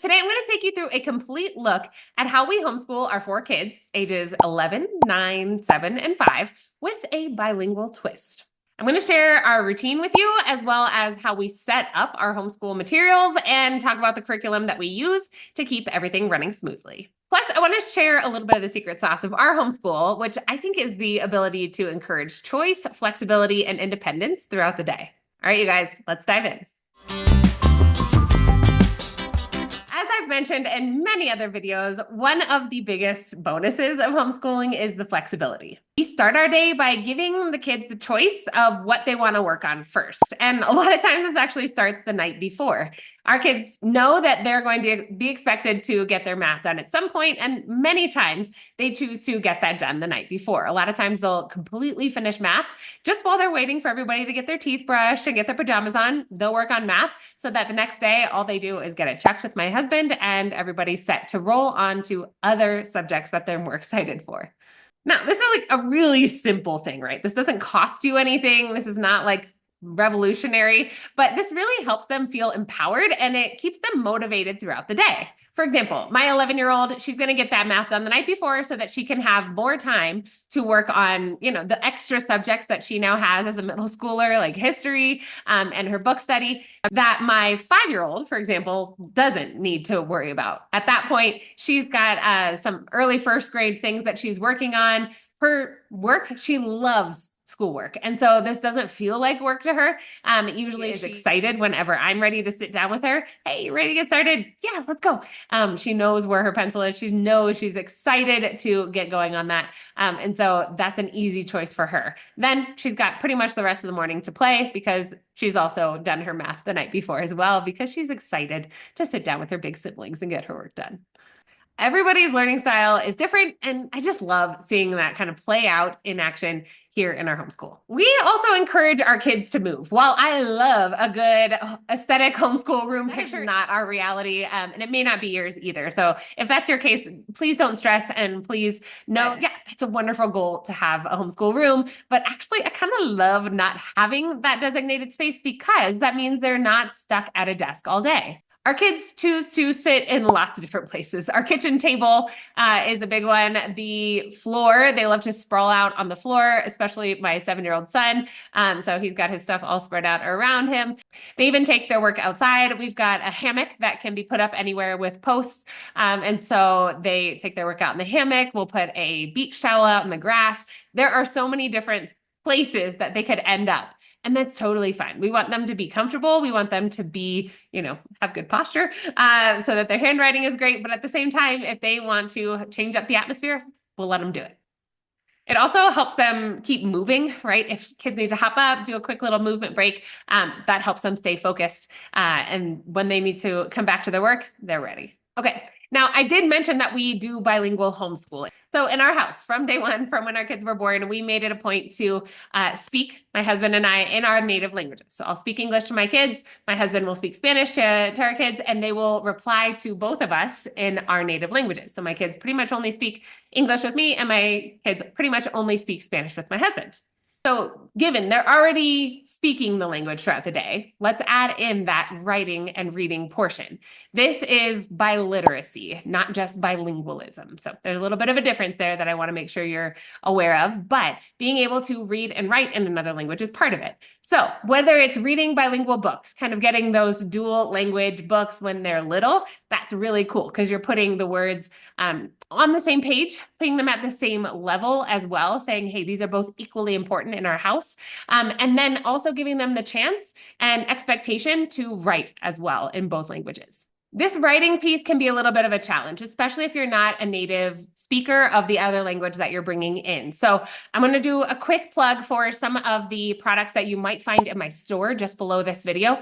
Today, I'm going to take you through a complete look at how we homeschool our four kids, ages 11, 9, 7, and 5, with a bilingual twist. I'm going to share our routine with you, as well as how we set up our homeschool materials and talk about the curriculum that we use to keep everything running smoothly. Plus, I want to share a little bit of the secret sauce of our homeschool, which I think is the ability to encourage choice, flexibility, and independence throughout the day. All right, you guys, let's dive in. As I've mentioned in many other videos, one of the biggest bonuses of homeschooling is the flexibility. We start our day by giving the kids the choice of what they want to work on first. And a lot of times this actually starts the night before. Our kids know that they're going to be expected to get their math done at some point, and many times they choose to get that done the night before. A lot of times they'll completely finish math just while they're waiting for everybody to get their teeth brushed and get their pajamas on. They'll work on math so that the next day all they do is get it checked with my husband and everybody's set to roll on to other subjects that they're more excited for. Now, this is like a really simple thing, right? This doesn't cost you anything. This is not like revolutionary, but this really helps them feel empowered and it keeps them motivated throughout the day. For example, my 11-year-old, she's going to get that math done the night before so that she can have more time to work on, the extra subjects that she now has as a middle schooler, like history and her book study, that my 5-year-old, for example, doesn't need to worry about. At that point, she's got some early first grade things that she's working on. Her work, she loves schoolwork. And so this doesn't feel like work to her. Usually she's excited whenever I'm ready to sit down with her. Hey, you ready to get started? Yeah, let's go. She knows where her pencil is. She knows she's excited to get going on that. And so that's an easy choice for her. Then she's got pretty much the rest of the morning to play because she's also done her math the night before as well, because she's excited to sit down with her big siblings and get her work done. Everybody's learning style is different, and I just love seeing that kind of play out in action here in our homeschool. We also encourage our kids to move. While I love a good aesthetic homeschool room picture, not our reality, and it may not be yours either. So if that's your case, please don't stress, and please know, yeah, it's a wonderful goal to have a homeschool room, but actually I kind of love not having that designated space because that means they're not stuck at a desk all day. Our kids choose to sit in lots of different places. Our kitchen table is a big one. The floor, they love to sprawl out on the floor, especially my 7-year-old son. So he's got his stuff all spread out around him. They even take their work outside. We've got a hammock that can be put up anywhere with posts. And so they take their work out in the hammock. We'll put a beach towel out in the grass. There are so many different places that they could end up. And that's totally fine. We want them to be comfortable. We want them to be, have good posture so that their handwriting is great. But at the same time, if they want to change up the atmosphere, we'll let them do it. It also helps them keep moving, right? If kids need to hop up, do a quick little movement break, that helps them stay focused. And when they need to come back to their work, they're ready. Okay. Now, I did mention that we do bilingual homeschooling. So in our house, from day one, from when our kids were born, we made it a point to speak, my husband and I, in our native languages. So I'll speak English to my kids. My husband will speak Spanish to our kids, and they will reply to both of us in our native languages. So my kids pretty much only speak English with me, and my kids pretty much only speak Spanish with my husband. So given they're already speaking the language throughout the day, let's add in that writing and reading portion. This is biliteracy, not just bilingualism. So there's a little bit of a difference there that I want to make sure you're aware of, but being able to read and write in another language is part of it. So whether it's reading bilingual books, kind of getting those dual language books when they're little, that's really cool because you're putting the words on the same page, putting them at the same level as well, saying, hey, these are both equally important in our house. And then also giving them the chance and expectation to write as well in both languages. This writing piece can be a little bit of a challenge, especially if you're not a native speaker of the other language that you're bringing in. So I'm going to do a quick plug for some of the products that you might find in my store just below this video.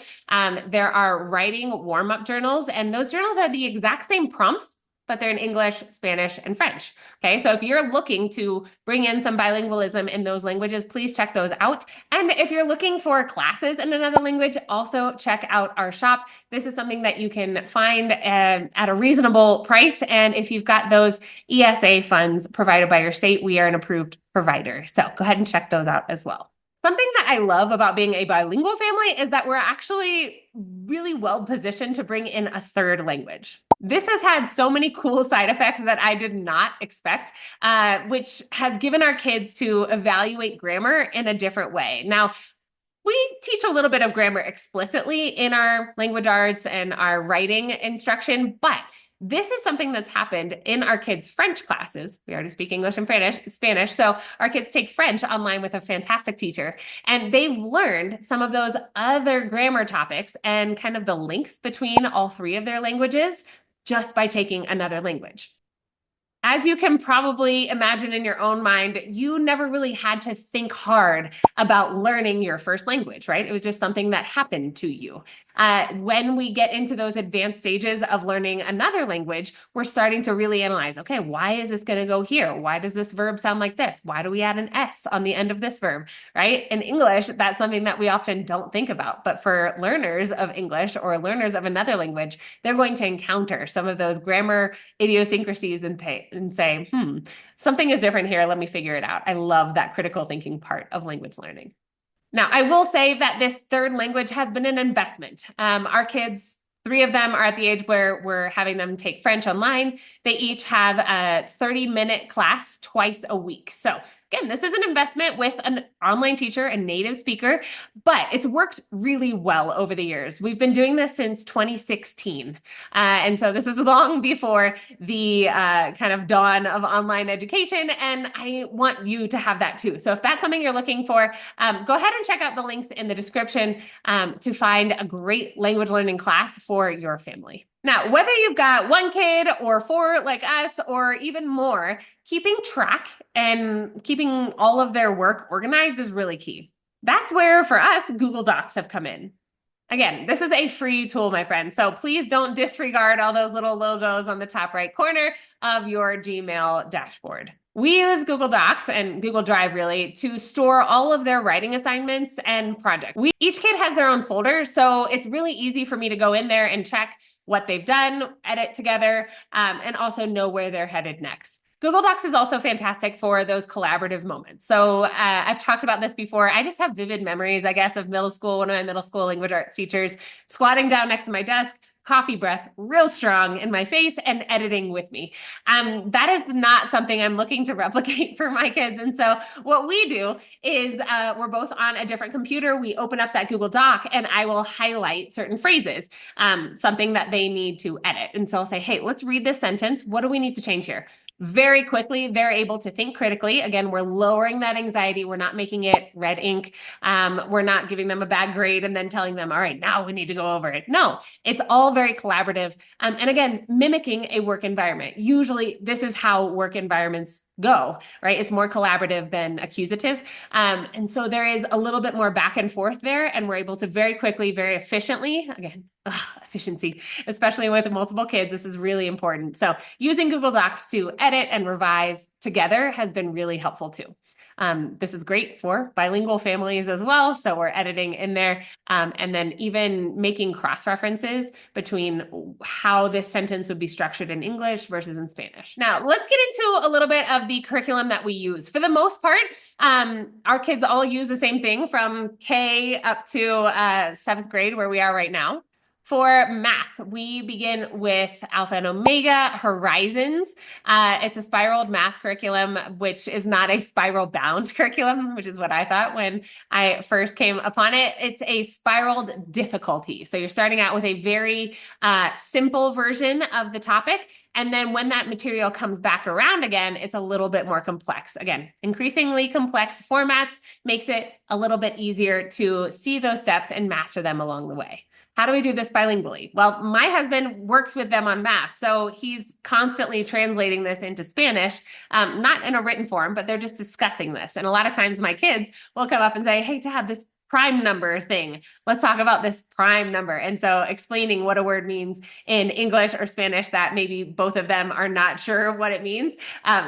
There are writing warm-up journals, and those journals are the exact same prompts, but they're in English, Spanish, and French. Okay, so if you're looking to bring in some bilingualism in those languages, please check those out. And if you're looking for classes in another language, also check out our shop. This is something that you can find at a reasonable price. And if you've got those ESA funds provided by your state, we are an approved provider. So go ahead and check those out as well. Something that I love about being a bilingual family is that we're actually really well positioned to bring in a third language. This has had so many cool side effects that I did not expect, which has given our kids to evaluate grammar in a different way. Now, we teach a little bit of grammar explicitly in our language arts and our writing instruction, but this is something that's happened in our kids' French classes. We already speak English and Spanish, so our kids take French online with a fantastic teacher, and they've learned some of those other grammar topics and kind of the links between all three of their languages just by taking another language. As you can probably imagine in your own mind, you never really had to think hard about learning your first language, right? It was just something that happened to you. When we get into those advanced stages of learning another language, we're starting to really analyze, okay, why is this going to go here? Why does this verb sound like this? Why do we add an S on the end of this verb, right? In English, that's something that we often don't think about. But for learners of English or learners of another language, they're going to encounter some of those grammar idiosyncrasies and say, something is different here. Let me figure it out. I love that critical thinking part of language learning. Now, I will say that this third language has been an investment. Our kids, 3 of them are at the age where we're having them take French online. They each have a 30-minute class twice a week. So again, this is an investment with an online teacher, a native speaker, but it's worked really well over the years. We've been doing this since 2016. And so this is long before the kind of dawn of online education. And I want you to have that too. So if that's something you're looking for, go ahead and check out the links in the description to find a great language learning class for your family. Now, whether you've got 1 kid or 4 like us, or even more, keeping track and keeping all of their work organized is really key. That's where, for us, Google Docs have come in. Again, this is a free tool, my friends, so please don't disregard all those little logos on the top right corner of your Gmail dashboard. We use Google Docs and Google Drive really to store all of their writing assignments and projects. Each kid has their own folder, so it's really easy for me to go in there and check what they've done, edit together, and also know where they're headed next. Google Docs is also fantastic for those collaborative moments. So I've talked about this before. I just have vivid memories, I guess, of middle school, one of my middle school language arts teachers squatting down next to my desk, coffee breath real strong in my face, and editing with me. That is not something I'm looking to replicate for my kids. And so what we do is we're both on a different computer. We open up that Google Doc and I will highlight certain phrases, something that they need to edit. And so I'll say, hey, let's read this sentence. What do we need to change here? Very quickly, they're able to think critically. Again, we're lowering that anxiety. We're not making it red ink. We're not giving them a bad grade and then telling them, all right, now we need to go over it. No, it's all very collaborative. And again, mimicking a work environment. Usually this is how work environments go, right? It's more collaborative than accusative. And so there is a little bit more back and forth there, and we're able to very quickly, very efficiently, again, efficiency, especially with multiple kids, this is really important. So using Google Docs to edit and revise together has been really helpful too. This is great for bilingual families as well. So we're editing in there and then even making cross-references between how this sentence would be structured in English versus in Spanish. Now, let's get into a little bit of the curriculum that we use. For the most part, our kids all use the same thing from K up to 7th grade, where we are right now. For math, we begin with Alpha and Omega, Horizons. It's a spiraled math curriculum, which is not a spiral-bound curriculum, which is what I thought when I first came upon it. It's a spiraled difficulty. So you're starting out with a very simple version of the topic. And then when that material comes back around again, it's a little bit more complex. Again, increasingly complex formats makes it a little bit easier to see those steps and master them along the way. How do we do this bilingually? Well, my husband works with them on math, so he's constantly translating this into Spanish, not in a written form, but they're just discussing this. And a lot of times my kids will come up and say, hey, Dad, this prime number thing. Let's talk about this prime number. And so explaining what a word means in English or Spanish that maybe both of them are not sure what it means,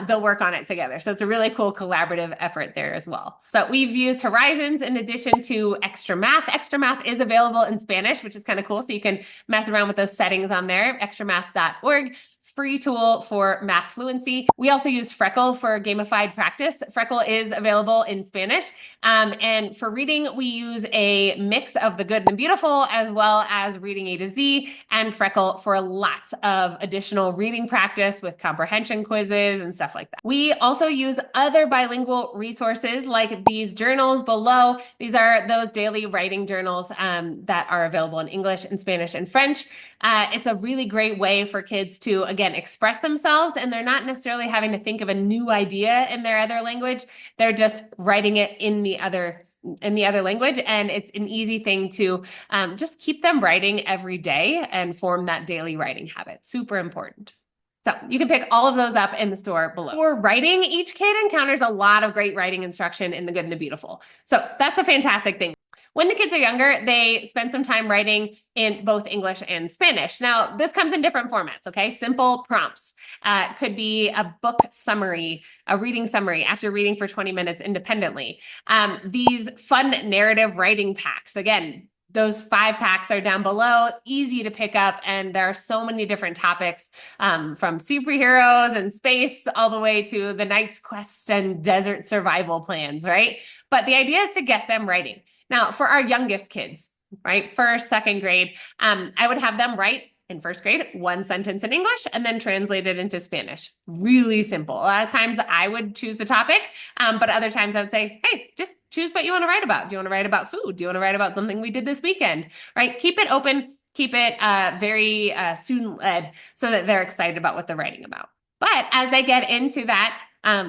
they'll work on it together. So it's a really cool collaborative effort there as well. So we've used Horizons in addition to Extra Math. Extra Math is available in Spanish, which is kind of cool. So you can mess around with those settings on there, extramath.org. Free tool for math fluency. We also use Freckle for gamified practice. Freckle is available in Spanish. And for reading, we use a mix of the good and the beautiful, as well as reading A to Z and Freckle for lots of additional reading practice with comprehension quizzes and stuff like that. We also use other bilingual resources like these journals below. These are those daily writing journals that are available in English and Spanish and French. It's a really great way for kids to, again, express themselves, and they're not necessarily having to think of a new idea in their other language. They're just writing it in the other language, and it's an easy thing to just keep them writing every day and form that daily writing habit. Super important. So you can pick all of those up in the store below. For writing, each kid encounters a lot of great writing instruction in the good and the beautiful. So that's a fantastic thing. When the kids are younger, they spend some time writing in both English and Spanish. Now, this comes in different formats, okay? Simple prompts. Could be a book summary, a reading summary after reading for 20 minutes independently. These fun narrative writing packs, again, those 5 packs are down below, easy to pick up, and there are so many different topics from superheroes and space all the way to the Knight's Quest and desert survival plans, right? But the idea is to get them writing. Now, for our youngest kids, right, first, second grade, I would have them write in first grade 1 sentence in English and then translate it into Spanish. Really simple. A lot of times I would choose the topic, but other times I would say, hey, just choose what you want to write about. Do you want to write about food? Do you want to write about something we did this weekend? Right? Keep it open. Keep it very student-led so that they're excited about what they're writing about. But as they get into that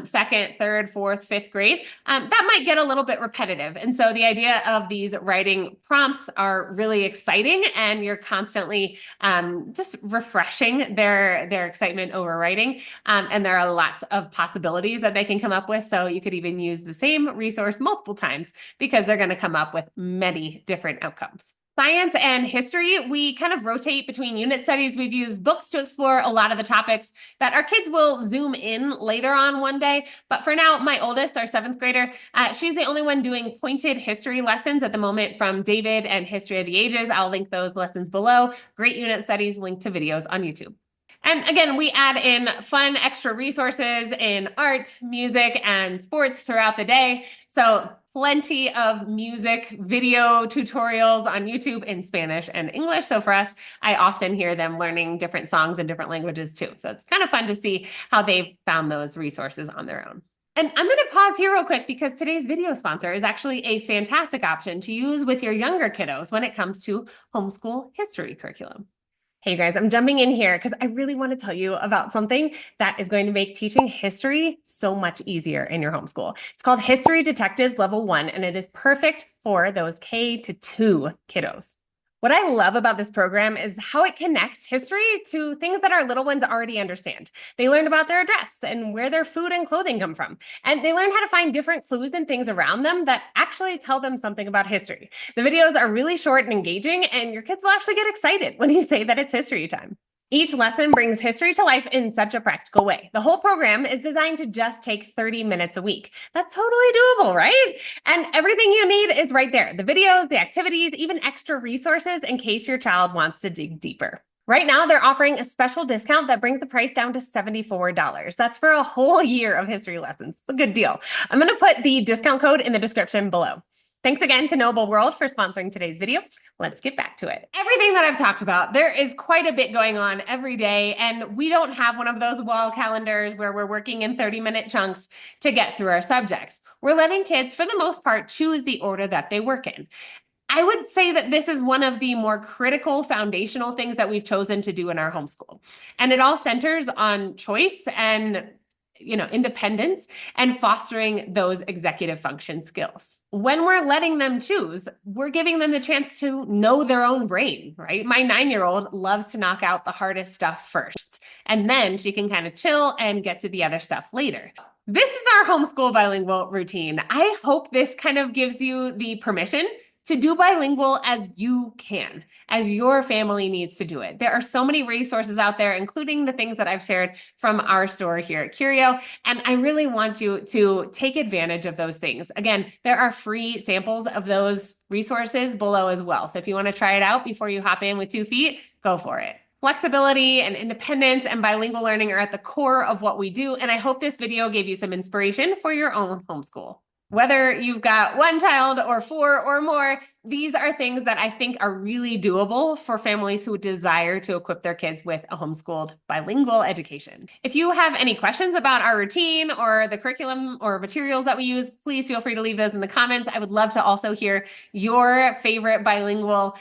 second, third, fourth, fifth grade, that might get a little bit repetitive. And so the idea of these writing prompts are really exciting, and you're constantly just refreshing their excitement over writing. And there are lots of possibilities that they can come up with. So you could even use the same resource multiple times because they're going to come up with many different outcomes. Science and history, we kind of rotate between unit studies. We've used books to explore a lot of the topics that our kids will zoom in later on one day. But for now, my oldest, our 7th grader, she's the only one doing pointed history lessons at the moment from David and History of the Ages. I'll link those lessons below. Great unit studies, linked to videos on YouTube. And again, we add in fun extra resources in art, music, and sports throughout the day. So plenty of music video tutorials on YouTube in Spanish and English. So for us, I often hear them learning different songs in different languages too. So it's kind of fun to see how they've found those resources on their own. And I'm going to pause here real quick because today's video sponsor is actually a fantastic option to use with your younger kiddos when it comes to homeschool history curriculum. Hey guys, I'm jumping in here because I really want to tell you about something that is going to make teaching history so much easier in your homeschool. It's called History Detectives Level 1, and it is perfect for those K-2 kiddos. What I love about this program is how it connects history to things that our little ones already understand. They learn about their address and where their food and clothing come from. And they learn how to find different clues and things around them that actually tell them something about history. The videos are really short and engaging, and your kids will actually get excited when you say that it's history time. Each lesson brings history to life in such a practical way. The whole program is designed to just take 30 minutes a week. That's totally doable, right? And everything you need is right there. The videos, the activities, even extra resources in case your child wants to dig deeper. Right now, they're offering a special discount that brings the price down to $74. That's for a whole year of history lessons. It's a good deal. I'm going to put the discount code in the description below. Thanks again to Noble World for sponsoring today's video. Let's get back to it. Everything that I've talked about, there is quite a bit going on every day, and we don't have one of those wall calendars where we're working in 30-minute chunks to get through our subjects. We're letting kids, for the most part, choose the order that they work in. I would say that this is one of the more critical foundational things that we've chosen to do in our homeschool. And it all centers on choice and independence and fostering those executive function skills. When we're letting them choose, we're giving them the chance to know their own brain, right? My 9-year-old loves to knock out the hardest stuff first, and then she can kind of chill and get to the other stuff later. This is our homeschool bilingual routine. I hope this kind of gives you the permission to do bilingual as you can, as your family needs to do it. There are so many resources out there, including the things that I've shared from our store here at Curio, and I really want you to take advantage of those things. Again, there are free samples of those resources below as well. So if you want to try it out before you hop in with 2 feet, go for it. Flexibility and independence and bilingual learning are at the core of what we do, and I hope this video gave you some inspiration for your own homeschool. Whether you've got one child or four or more, these are things that I think are really doable for families who desire to equip their kids with a homeschooled bilingual education. If you have any questions about our routine or the curriculum or materials that we use, please feel free to leave those in the comments. I would love to also hear your favorite bilingual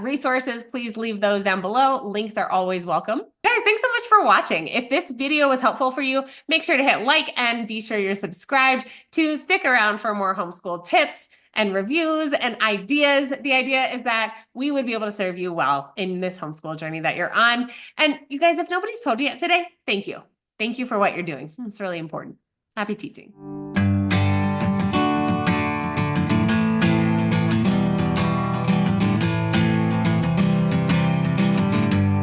resources. Please leave those down below. Links are always welcome. Guys, thanks so much for watching. If this video was helpful for you, make sure to hit like and be sure you're subscribed to stick around for more homeschool tips and reviews and ideas. The idea is that we would be able to serve you well in this homeschool journey that you're on. And you guys, if nobody's told you yet today, thank you. Thank you for what you're doing. It's really important. Happy teaching.